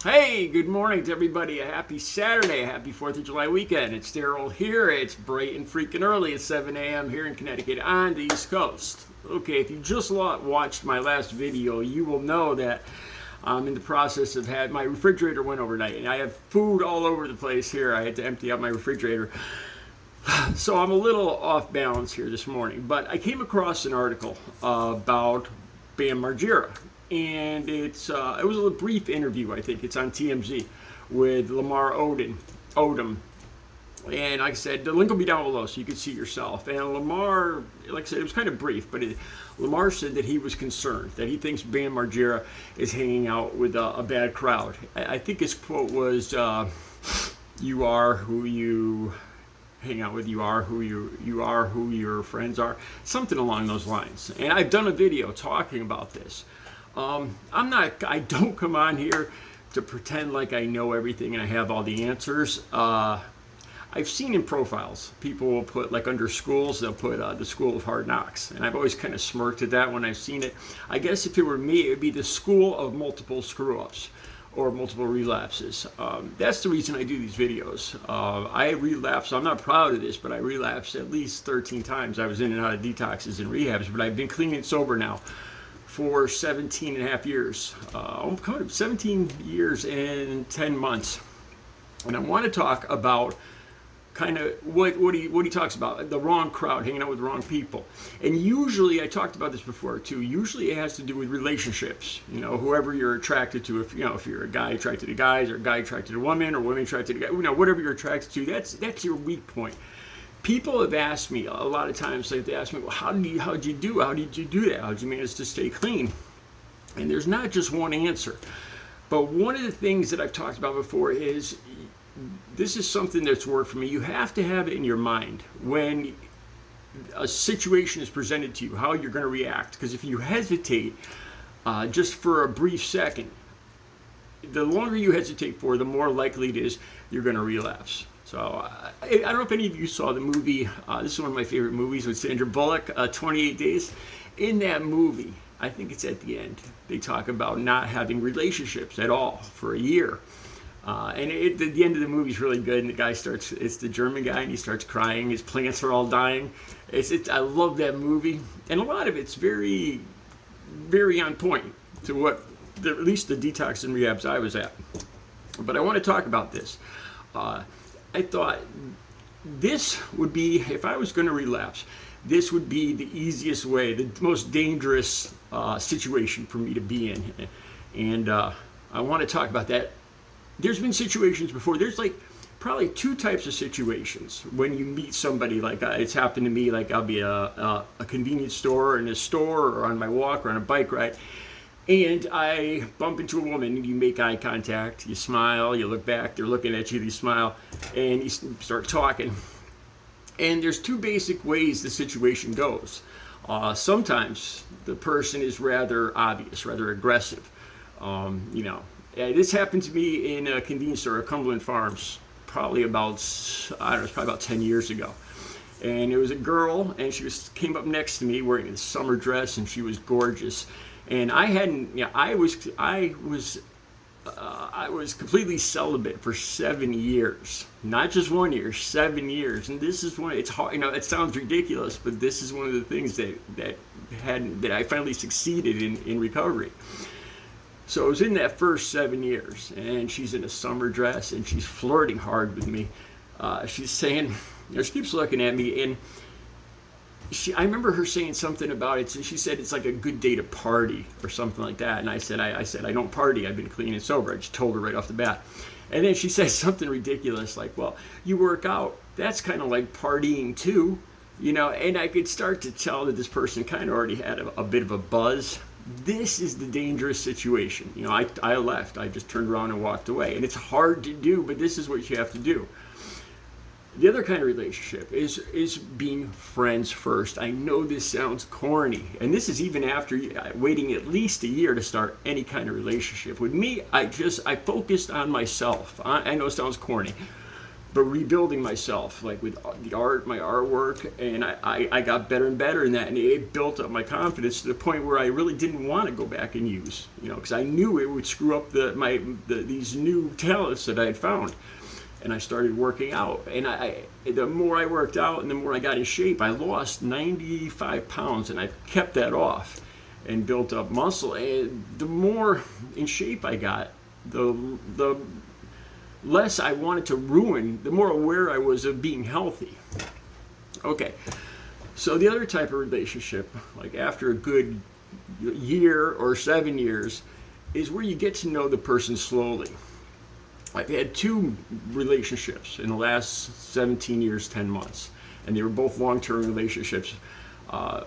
Hey, good morning to everybody. A happy Saturday, a happy 4th of July weekend. It's Daryl here. It's bright and freaking early at 7 a.m. here in Connecticut on the East Coast. Okay, if you just watched my last video, you will know that I'm in the process of my refrigerator went overnight and I have food all over the place here. I had to empty out my refrigerator. So I'm a little off balance here this morning, but I came across an article about BAM Margera. And it was a brief interview. I think it's on TMZ with Lamar Odom. And like I said, the link will be down below so you can see yourself. And Lamar, like I said, it was kind of brief, but Lamar said that he was concerned, that he thinks BAM Margera is hanging out with a bad crowd. I think his quote was, "You are who you hang out with. You are who your friends are." Something along those lines. And I've done a video talking about this. I don't come on here to pretend like I know everything and I have all the answers. I've seen in profiles, people will put, like under schools, they'll put the School of Hard Knocks. And I've always kind of smirked at that when I've seen it. I guess if it were me, it would be the School of Multiple Screw-Ups or multiple relapses. That's the reason I do these videos. I relapsed, I'm not proud of this, but I relapsed at least 13 times. I was in and out of detoxes and rehabs, but I've been clean and sober now for 17 and a half years. I'm coming up 17 years and 10 months. And I want to talk about kind of what he talks about, the wrong crowd, hanging out with the wrong people. And usually, I talked about this before too, usually it has to do with relationships. You know, whoever you're attracted to, if you're a guy attracted to guys, or a guy attracted to women, or women attracted to guys, whatever you're attracted to, that's your weak point. People have asked me a lot of times, like they ask me, well, how did you do that? How did you manage to stay clean? And there's not just one answer. But one of the things that I've talked about before is, this is something that's worked for me. You have to have it in your mind when a situation is presented to you, how you're going to react. Because if you hesitate just for a brief second, the longer you hesitate for, the more likely it is you're going to relapse. So I don't know if any of you saw the movie, this is one of my favorite movies with Sandra Bullock, 28 Days. In that movie, I think it's at the end, they talk about not having relationships at all for a year. The end of the movie is really good, and the guy it's the German guy, and he starts crying, his plants are all dying. I love that movie, and a lot of it's very, very on point to what, at least the detox and rehabs I was at. But I want to talk about this. I thought this would be, if I was going to relapse, this would be the easiest way, the most dangerous situation for me to be in. And I want to talk about that. There's been situations before. There's like probably two types of situations when you meet somebody. Like it's happened to me, like I'll be a convenience store, or in a store, or on my walk, or on a bike ride. And I bump into a woman, and you make eye contact, you smile, you look back, they're looking at you, you smile, and you start talking. And there's two basic ways the situation goes. Sometimes the person is rather obvious, rather aggressive. This happened to me in a convenience store at Cumberland Farms, probably about 10 years ago. And it was a girl, and she came up next to me wearing a summer dress, and she was gorgeous. And I was completely celibate for 7 years, not just 1 year, 7 years. And this is one. It's hard, it sounds ridiculous, but this is one of the things that I finally succeeded in recovery. So it was in that first 7 years, and she's in a summer dress, and she's flirting hard with me. She's saying, she keeps looking at me, and I remember her saying something about it. She said it's like a good day to party or something like that. And I said, I don't party. I've been clean and sober. I just told her right off the bat. And then she says something ridiculous like, well, you work out. That's kind of like partying too, And I could start to tell that this person kind of already had a bit of a buzz. This is the dangerous situation. I left. I just turned around and walked away. And it's hard to do, but this is what you have to do. The other kind of relationship is being friends first. I know this sounds corny, and this is even after waiting at least a year to start any kind of relationship. With me, I focused on myself. I know it sounds corny, but rebuilding myself, like with the art, my artwork, and I got better and better in that, and it built up my confidence to the point where I really didn't want to go back and use, because I knew it would screw up these new talents that I had found. And I started working out, and the more I worked out and the more I got in shape, I lost 95 pounds, and I kept that off and built up muscle. And the more in shape I got, the less I wanted to ruin, the more aware I was of being healthy. Okay, so the other type of relationship, like after a good year or 7 years, is where you get to know the person slowly. I've had 2 relationships in the last 17 years, 10 months, and they were both long-term relationships. I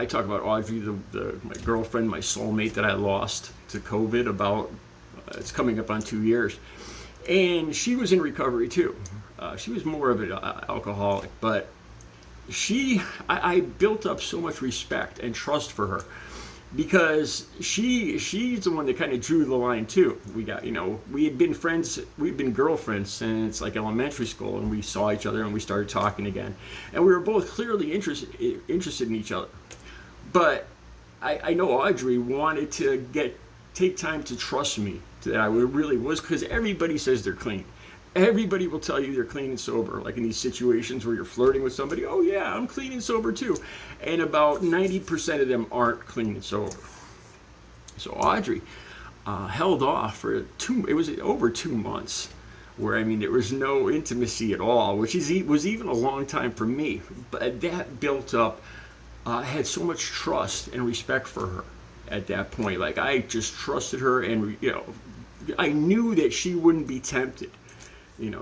talk about Audrey, my girlfriend, my soulmate that I lost to COVID about, it's coming up on 2 years. And she was in recovery too. She was more of an alcoholic, but I built up so much respect and trust for her, because she's the one that kind of drew the line too. We had been friends, we'd been girlfriends since like elementary school, and we saw each other and we started talking again, and we were both clearly interested in each other. But I know Audrey wanted to take time to trust me that I really was, because everybody says they're clean. Everybody will tell you they're clean and sober, like in these situations where you're flirting with somebody. Oh yeah, I'm clean and sober too. And about 90% of them aren't clean and sober. So Audrey held off for it was over 2 months, where there was no intimacy at all, which was even a long time for me. But that built up, I had so much trust and respect for her at that point. Like I just trusted her, and I knew that she wouldn't be tempted. If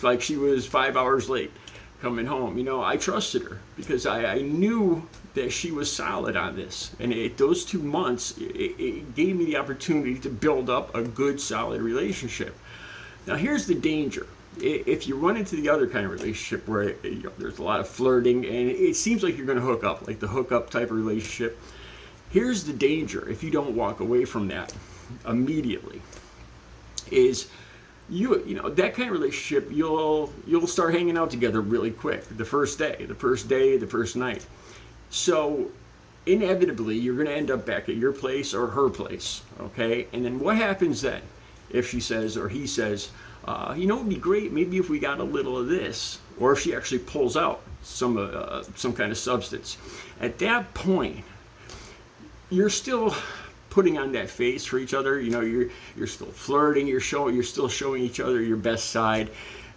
like she was 5 hours late coming home, I trusted her because I knew that she was solid on this. And those 2 months, it gave me the opportunity to build up a good, solid relationship. Now, here's the danger. If you run into the other kind of relationship where there's a lot of flirting and it seems like you're going to hook up, like the hookup type of relationship, here's the danger if you don't walk away from that immediately. Is that kind of relationship, you'll start hanging out together really quick, the first night. So inevitably you're going to end up back at your place or her place, okay? And then what happens then if she says or he says, it'd be great maybe if we got a little of this, or if she actually pulls out some kind of substance. At that point, you're still putting on that face for each other. You're still flirting, you're still showing each other your best side.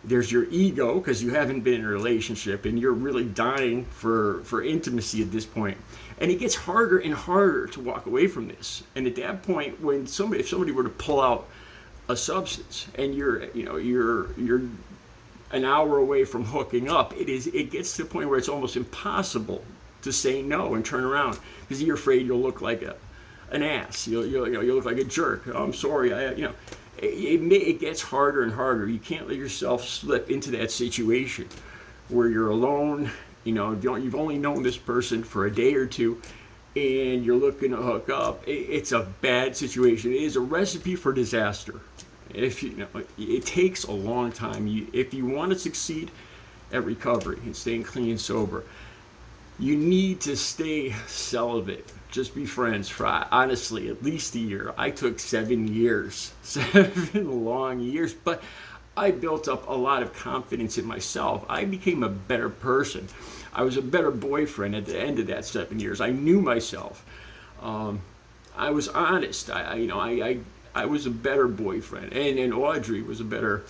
There's your ego, because you haven't been in a relationship and you're really dying for intimacy at this point. And it gets harder and harder to walk away from this. And at that point, if somebody were to pull out a substance and you're an hour away from hooking up, it gets to the point where it's almost impossible to say no and turn around, because you're afraid you'll look like an ass. You'll look like a jerk. Oh, I'm sorry. It gets harder and harder. You can't let yourself slip into that situation where you're alone. You've only known this person for a day or two, and you're looking to hook up. It's a bad situation. It is a recipe for disaster. It takes a long time. If you want to succeed at recovery and staying clean and sober, you need to stay celibate. Just be friends for, honestly, at least a year. I took 7 years, 7 long years, but I built up a lot of confidence in myself. I became a better person. I was a better boyfriend at the end of that 7 years. I knew myself. I was honest. I was a better boyfriend, and Audrey was a better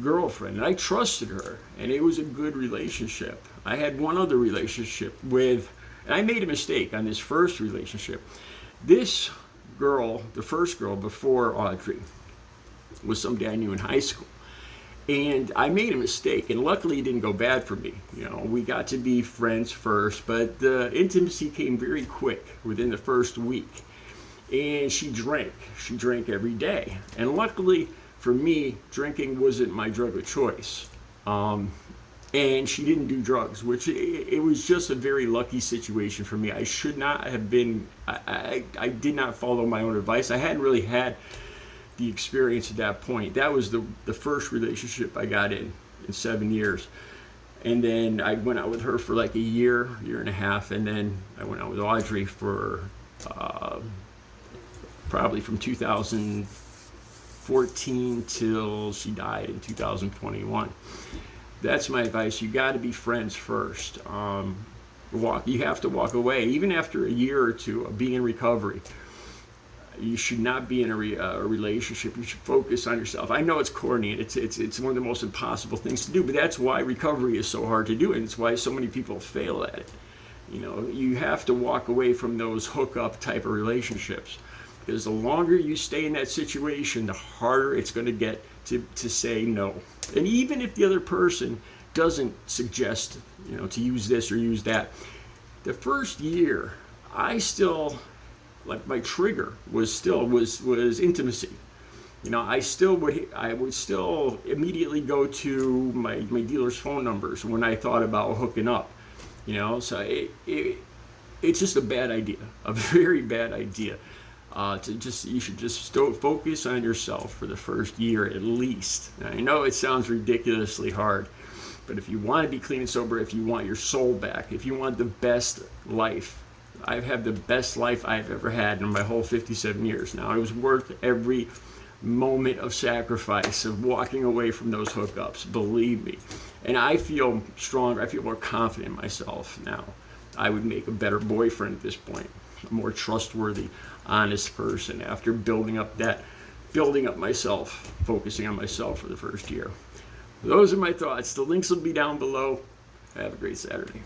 girlfriend, and I trusted her, and it was a good relationship. I had one other relationship and I made a mistake on this first relationship. This girl, the first girl before Audrey, was somebody I knew in high school. And I made a mistake, and luckily it didn't go bad for me. We got to be friends first, but the intimacy came very quick within the first week. And she drank every day. And luckily for me, drinking wasn't my drug of choice. And she didn't do drugs, which it was just a very lucky situation for me. I should not have been, I did not follow my own advice. I hadn't really had the experience at that point. That was the first relationship I got in 7 years. And then I went out with her for like a year and a half, and then I went out with Audrey for probably from 2014 till she died in 2021. That's my advice. You got to be friends first. You have to walk away, even after a year or two of being in recovery. You should not be in a relationship. You should focus on yourself. I know it's corny, and it's one of the most impossible things to do, but that's why recovery is so hard to do, and it's why so many people fail at it. You have to walk away from those hookup type of relationships, because the longer you stay in that situation, the harder it's going to get to say no. And even if the other person doesn't suggest, to use this or use that, the first year, I still, like, my trigger was intimacy. I would still immediately go to my dealer's phone numbers when I thought about hooking up. So it's just a bad idea, a very bad idea. You should just focus on yourself for the first year at least. I know it sounds ridiculously hard, but if you want to be clean and sober, if you want your soul back, if you want the best life, I've had the best life I've ever had in my whole 57 years now. It was worth every moment of sacrifice of walking away from those hookups, believe me. And I feel stronger, I feel more confident in myself now. I would make a better boyfriend at this point, a more trustworthy, honest person after building up myself, focusing on myself for the first year. Those are my thoughts. The links will be down below. Have a great Saturday.